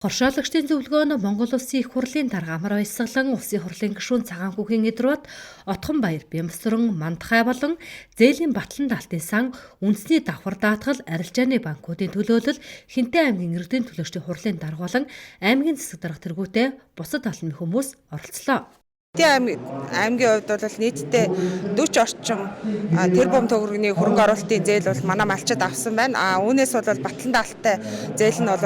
Хоршоолагчдын зөвлөгөө нь Монгол Улсын их хурлын дарга амар баясгалан, Улсын хурлын гишүүн Цагаан хүүхийн Эдрбат, Отхон баяр, Бямбсран, Мандахай болон зээлийн Батлан даалтын сан, үндэсний давхар даатгал, арилжааны банкуудын төлөөлөл, Хинтээ аймгийн иргэдийн төлөөлчдийн хурлын дарга болон аймгийн засаг дарга тэргүүтээ бусад олон хүмүүс оролцлоо. Аймгийн хувьд бол нийтдээ 40 орчим тэрбум төгрөгийн хөрөнгө оруулалтын зээл бол манай малчид авсан байна. Үүнээс бол Батлан даалттай зээл нь бол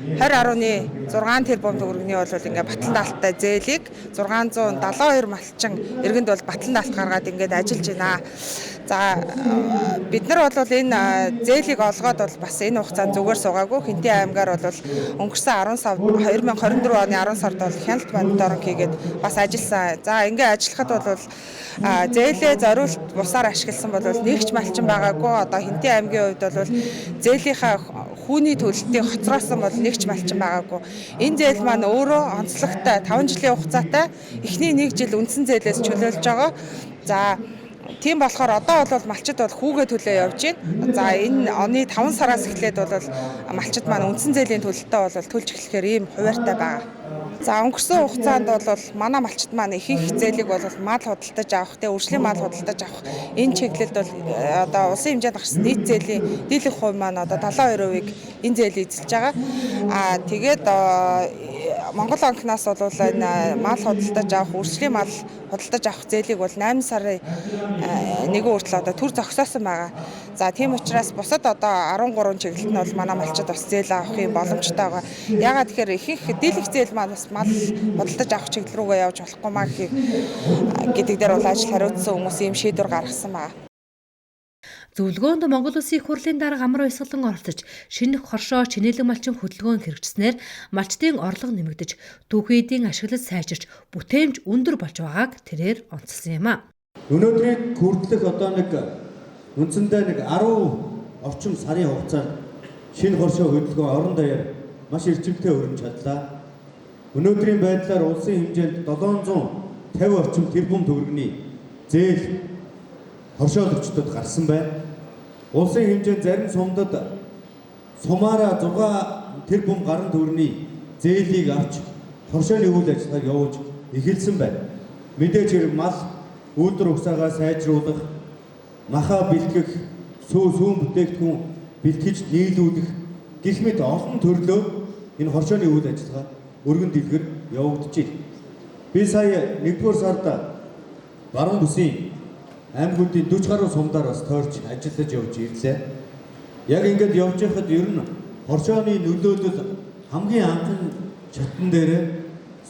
20.6 тэрбум төгрөгийн бол ингээ Батлан даалттай зээлийг 672 малчин иргэнд бол Батлан даалт гаргаад ингээд ажиллаж байна. За бид нар бол энэ зээлийг олгоод бол бас энэ хугацаанд зүгээр суугаагүй. Хинтээ аймгаар бол өнгөрсөн 10 сард 2024 оны 10 сард бол хяналт мониторинг хийгээд бас ажилласан. За ингээ ажиллахад бол зээлээ зориулт бусаар ашигласан бол нэгч малчин байгаагүй. Одоо Хинтээ аймгийн хувьд бол зээлийнхаа хүүний төлөлтийг хоцроосон бол нэгч малчин байгаагүй. Энэ зээл маань өөрөө онцлогтой 5 жилийн хугацаатай эхний 1 жил үндсэн зээлээс чөлөөлж байгаа. За тийм болохоор одоо бол малчид бол хүүгээ төлөө явж байна. За энэ оны 5 сараас эхлээд бол малчид маань үндсэн зээлийн төлөлтөө бол төлж эхлэхээр ийм хуваартай байгаа. За өнгөрсөн хугацаанд бол манай малчид маань их зээлийг бол мал худалдаж авах, үржлийн мал худалдаж авах энэ чиглэлд бол одоо улсын хэмжээнд гарсан нийт зээлийн дийлэнх хувь маань одоо 72%-ийг энэ зээл эзэлж байгаа. Тэгээд Монгол банкнаас бол энэ мал худалдаж авах, үржлийн мал худалдаж авах зээлийг бол 8 сарын 1 хүртэл одоо төр зогсоосон байгаа. За тийм учраас бусад одоо 13 чиглэлд нь бол манай малчид бас зээл авах юм боломжтой байгаа. Ягаад тэгэхээр ихэнх дийлэнх зээл маань бас мал худалдаж авах чиглэл рүүгээ явж болохгүй маа гэдэг дээр бол ажил хариуцсан хүмүүс ийм шийдвэр гаргасан байгаа. Зөвлөгөөнд Монгол Улсын их хурлын дарга амар баясгалан оролцож, шинэх хоршоо, чинээлэг малчин хөдөлгөөн хэрэгжснээр малчдын орлого нэмэгдэж, түүхий эдийн ашиглал сайжирч, бүтээмж өндөр болж байгааг тэрээр онцлсан юм а. Өнөөдрийг хүртэлх одоо үндсэндээ 10 орчим сарын хугацаанд шинэ хоршоо хөдөлгөөн орон даяар маш эрчимтэй өрнөж чадлаа. Өнөөдрийн байдлаар улсын хэмжээнд 750 орчим тэрбум төгрөгийн зээл хоршоологчдод гарсан байна. Улсын хэмжээнд зарим сумдад сумаараа 6 тэрбум гаруй төгрөгийн зээлийг авч хоршооны үйл ажиллагааг явуулж эхэлсэн байна. Мэдээж хэрэг мал үйлдвэр угсаагаа сайжруулах, махаа бэлтгэх, сүүн бүтээгдэхүүн бэлтгэж нийлүүлэх гэх мэт олон төрлөө энэ хоршооны үйл ажиллагаа өргөн дэлгэр явагдаж байна. Би сая 1-р сард баруун бүсийн аймагуудын 40 гаруй сумдаар бас тойрч ажиллаж явж ирлээ. Яг ингээд явж байхад ер нь хоршооны нөлөөлөл хамгийн анхны шатн дээр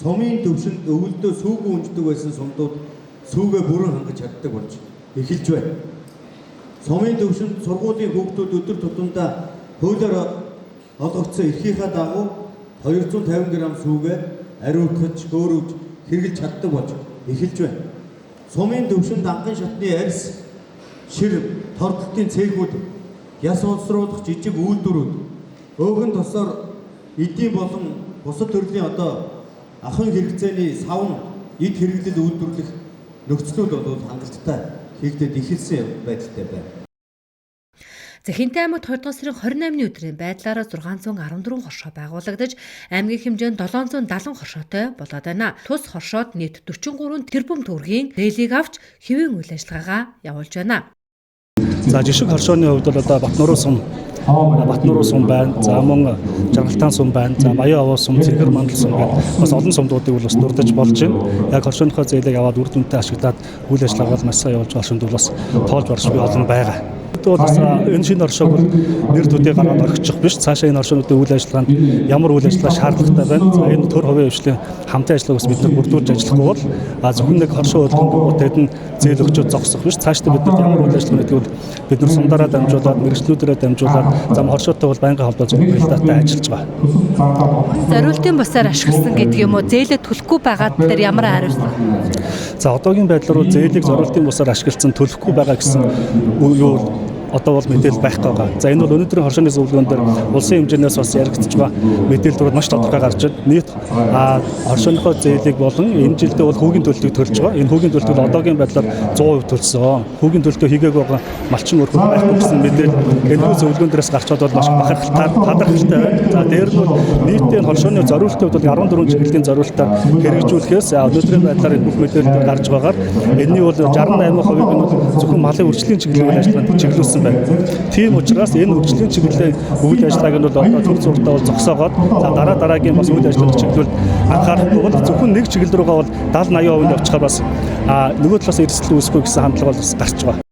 сумын төвшөнд өвөлдөө сүүг үнждэг байсан сумдууд сүүгээ бүрэн хангаж чаддаг болж эхэлж байна. Сумын төвшөнд сургуулийн хүүхдүүд өдөр тутамдаа хуулиар олгогдсон эрхийнхаа дагуу 250 г сүүгээ ариутгаж, хөөрөж хэрэглэж чаддаг болж эхэлж байна. Сумын төвшөнд анхан шатны арьс, шир, тордолтын цэхүүд, яс олсруулах жижиг үйлдвэрүүд, өөхөн тосоор эдийн болон бусад төрлийн одоо ахын хэрэгцээний савн эд хэрэглэл үйлдвэрлэх нөхцлүүд бол хангалттай хийгдэж эхэлсэн байдалтай байна. Хинтээ аймагт 2 дугаар сарын 28-ны өдрийн байдлаараа 614 хоршоо байгуулагдаж, аймгийн хэмжээнд 770 хоршоотой болоод байна. Тус хоршоод нийт 43 тэрбум төгрөгийн зээлийг авч хэвийн үйл ажиллагаагаа явуулж байна. За жишг хоршооны хувьд бол одоо Батнууруу сум байна. За мөн Жаргалтаан сум байна. За Баян овоо сум, Цэгэр мандал сум байна. Бас олон сумдуудыг бол бас дурдж болж байна. Яг хоршооныхоо зээлийг аваад үр дүнтэй ашиглаад үйл ажиллагаагаа маш сайн явуулж байгаа шүнд бол бас тоолж баршгүй олон байгаа. Бас энэ шинэ хоршоог бол нэр төдий гараад орхичих биш. Цаашаа энэ хоршоонуудын үйл ажиллагаанд ямар үйл ажиллагаа шаардлагатай байна. За энэ төр хувийн хвшлийн хамтын ажиллагааг бас бид нар бүрдүүлж ажиллахгүй бол зөвхөн нэг хоршоо хөдөлгөөнд тэд нь зээл өгчөд зогсох биш. Цаашдаа бид нар ямар үйл ажиллагаа нэгтгэвэл бид нар сумдараа дамжуулаад, мэргэжлүүдээрээ дамжуулаад зам хоршоотой бол байнгын холбоо зөвлөлтөй ажиллаж байгаа. Зориултын бусаар ашигласан гэдэг юм уу? Зээлээ төлөхгүй байгаад дээр ямар хариуцлага? За одоогийн байдлаар зээлийг зориултын бусаар ашигласан төлөхгүй байгаа гэсэн юу одоо бол мэдээлэл байхгүй байгаа. За энэ бол өнөөдрийн хоршооны зөвлөгөөн дээр улсын хэмжээнээс бас яригдж байгаа мэдээллүүд маш тодорхой гарч байна. Нийт хоршооныхоо зээлийг болон энэ жилдээ бол хүүгийн төлөлтийг төлж байгаа. Энэ хүүгийн төлөлтөд одоогийн байдлаар 100% төлсөн. Хүүгийн төлөлтөө хийгээг байгаа малчин өрхөд байхгүй гэсэн мэдээлэл энэ зөвлөгөөн дээрээс гарч чад бол маш бахархалтай байна. За дээр нь бол нийтийн хоршооны зориултын хувьд 14 чиглэлийн зориултаар хэрэгжүүлэхээс өнөөдрийн байдлаар энэ бүх мэдээлэл гарч байгаагаар энэний бол 68% нь бол зөвхөн малын үржлийн чиглэлийн үйл ажиллагаанд чиглүүлсэн байна. Тийм учраас энэ үржлийн чиглэлийн үйл ажиллагааг нь бол одоо төр зуртаа бол зогсоогоод за дараагийн бас үйл ажиллагаанд чиглүүл анхаарахгүй бол зөвхөн нэг чиглэл рүүгээ бол 70-80% явчихаар бас нөгөө талаас эрсдэл үүсэхгүй гэсэн хандлага бол бас гарч байгаа.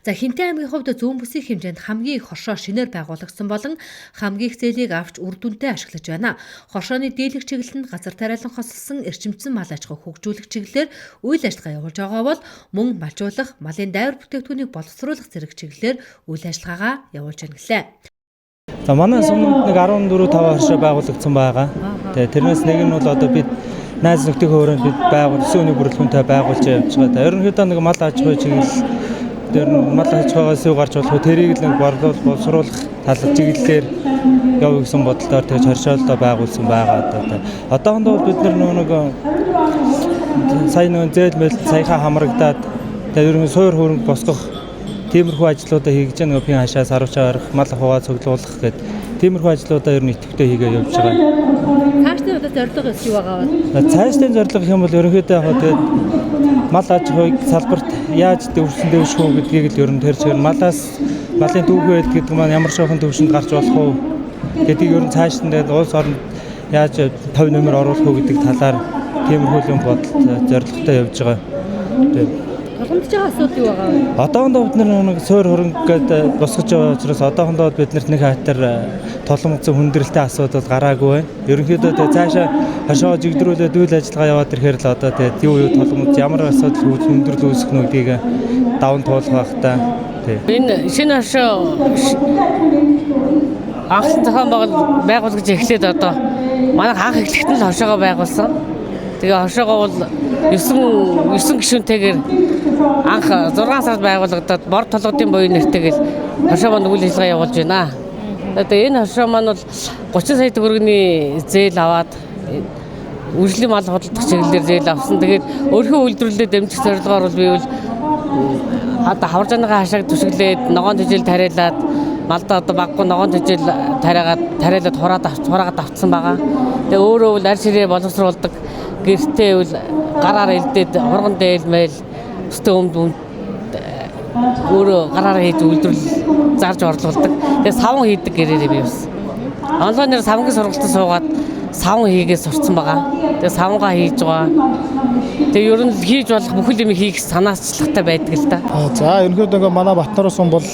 За Хинтээ аймгийн хувьд зүүн бүсийн хэмжээнд хамгийн их хоршоо шинээр байгуулагдсан болон хамгийн их зээлийг авч үр дүнтэй ашиглаж байна. Хоршооны дийлэх чиглэлд газар тариалан хосолсон эрчимцэн мал аж ахуйг хөгжүүлэх чиглэлээр үйл ажиллагаа явуулж байгаа бол мөн малжуулах, малын дайвар бүтээгдэхүүнийг боловсруулах зэрэг чиглэлээр үйл ажиллагаагаа явуулж байна гэлээ. За манай сумд нэг 14-5 хоршоо байгуулагдсан байгаа. Тэгээ тэрнээс нэг нь бол одоо бид найз нөхдийн хөөрөнд бид өсвөний бүрэлдэхүүнтэй байгуулж явж байгаа. Ерөнхийдөө нэг мал аж ахуй чиглэл дээр мал аж ахуйгаас юу гарч болох вэ? Тэрийг л нэг боловсруулах тал чиглэлээр явуу гэсэн бодолтой тэгж хоршоолтоо байгуулсан байгаа одоо. Одоохондоо бол бид нэг сайн нэг зээл мэл саяхан хамрагдаад тэгээ ерөнхий суур хөрөнгө босгох тиймэрхүү ажлуудаа хийж байгаа нэг пин хашаа сарвчаа арах мал ахуйгаа цуглуулах гэдэг тиймэрхүү ажлуудаа ер нь идэвхтэй хийгээ явж байгаа. Цаашдын одоо зорилго юу байгаа вэ? Цаашдын зорилго гэх юм бол ерөнхийдөө яг тэгээд мал аж ахуйг салбарт яаж дэвшүүлсэн дэвших үү гэдгийг л ер нь тэр чигээр малын түүхээд гэдэг маань ямар шохон төвшөнд гарч болох уу гэдгийг ер нь цааш нь улс орнд яаж тав нэмэр оруулах уу гэдэг талаар тиймэрхүү юм бодолт зорилготой явж байгаа. Тулгамдж байгаа асуудал юу байгаа вэ? Одоохондоо бид нэг суур хөрөнгө гэдэг босгож байгаа учраас одоохондоо биднэрт нэг хайтар толгомцсон хүндрэлтэй асуудал гараагүй байна. Ерөнхийдөө тэгээ цаашаа хашаа жигдрүүлээд үйл ажиллагаа яваад ирэхээр л одоо тэгээ юу толгомц ямар асуудал хүндрэл үүсэх нь гэдгийг даван туулах байх та. Энэ шинэ хашаа анх зохион байгуулж эхлээд одоо манай анх эхлэхэд л хашаага байгуулсан. Тэгээ хашаага бол 9 гишүүнтэйгээр анх 6 сард байгуулагдаад бор толгодын буян нэртэйгээр хашаа маань үйл ажиллагаа явуулж байна. Одоо энэ хашаа маань бол 30 сая төгрөгийн зээл аваад үржлийн мал худалдах чиглэлээр зээл авсан. Тэгээд өөрийнхөө үйлдвэрлэлд дэмжих зорилгоор бол би бол одоо хаваржааныхаа хашааг түшиглээд ногоон тэжээл тариалаад малдаа одоо баггүй ногоон тэжээл тариалаад хураагаад автсан байгаа. Тэгээ өөрөө бол арь ширээ боловсруулдаг гэртээ бол гараар илдээд хурган дээлмэл өстө өмд өөрөө гараараа хийж үйлдвэрлэл зарж орлуулдаг. Тэгээ савн хийдэг гэрээрээ би бас. Онлайнаар савнгийн сургалтад суугаад савн хийгээ сурцсан байгаа. Тэгээ савнгаа хийж байгаа. Тэгээ ер нь хийж болох бүхэл юм хийх санаачлагтай байдаг л да. За ерөнхийдөө манай Батнарын сум бол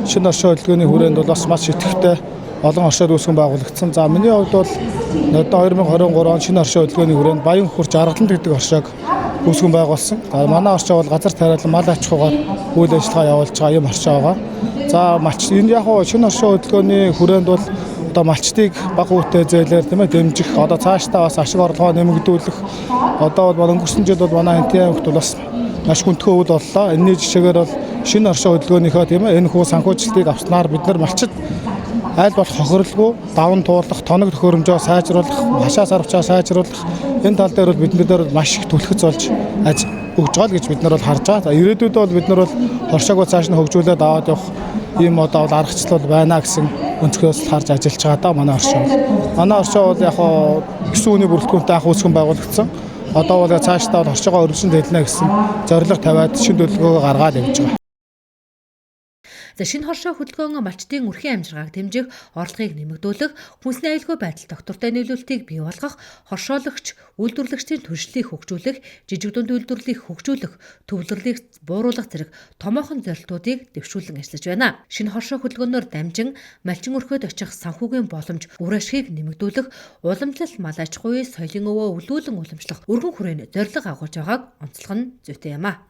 шинэ хоршоо хөдөлгөөний хүрээнд бол бас маш идэвхтэй олон хоршоо үүсгэн байгуулагдсан. За миний хувьд бол одоо 2023 он шинэ хоршоо хөдөлгөөний хүрээнд Баян хурж Аргалан гэдэг хоршоог үүсгэн байгуулсан. Манай хоршоо бол газар тариалан мал аж ахуйгаар үйл ажиллагаа явуулж байгаа юм хоршоо байгаа. За энэ яг шинэ хоршоо хөдөлгөөний хүрээнд бол одоо малчдыг бага үүтэй зээлээр тийм ээ дэмжих, одоо цаашдаа бас ашиг орлогоо нэмэгдүүлэх. Одоо бол өнгөрсөн жил бол манай Хинтээ аймагт бас маш хүндхэн өвөл боллоо. Энэний жишээгээр бол шинэ хоршоо хөдөлгөөнийхөө тийм ээ энэ хүү санхүүжилтийг авснаар бид нар малчид аль болох хохирлгүй даван туулах, тоног төхөөрөмжөө сайжруулах, хашаа сарвчаа сайжруулах энэ тал дээр бол биднээр маш их түлхэц болж өгж байгаа л гэж бид нар бол харж байгаа. За ирээдүйд бол бид нар бол хоршоогоо цааш нь хөгжүүлээд аваад явах ийм одоо бол аргачлал байна гэсэн өнцгөөс харж ажиллаж байгаа да манай хоршоо. Манай хоршоо бол яг гэсэн үний бүрэлдэхүүнтэй анх үүсгэн байгуулагдсан. Одоо бол цаашдаа бол хоршоогоо өргөжлөн дэлнэ гэсэн зорилго тавиад шинэ төлөвлөгөөгөө гаргаад явж байгаа. За шинэ хоршоо хөдөлгөөн малчдын үрхийн амжиргааг дэмжих, орлогыг нэмэгдүүлэх, хүнсний аюулгүй байдал доктортой нөлөөлтийг бий болгох, хоршоологч, үйлдвэрлэгчдийн түншлэлийг хөгжүүлэх, жижиг дунд үйлдвэрлэлийг хөгжүүлэх, төвлөрлийг бууруулах зэрэг томоохон зорилтуудыг дэвшүүлэн ажиллаж байна. Шинэ хоршоо хөдөлгөөнөөр дамжин малчин өрхөд очих санхүүгийн боломж, үр ашгийг нэмэгдүүлэх, уламжлалт мал аж ахуй, соёлын өвөө өвлүүлэн уламжлах өргөн хүрээний зорилго агуулж байгааг онцлох нь зүйтэй юм а.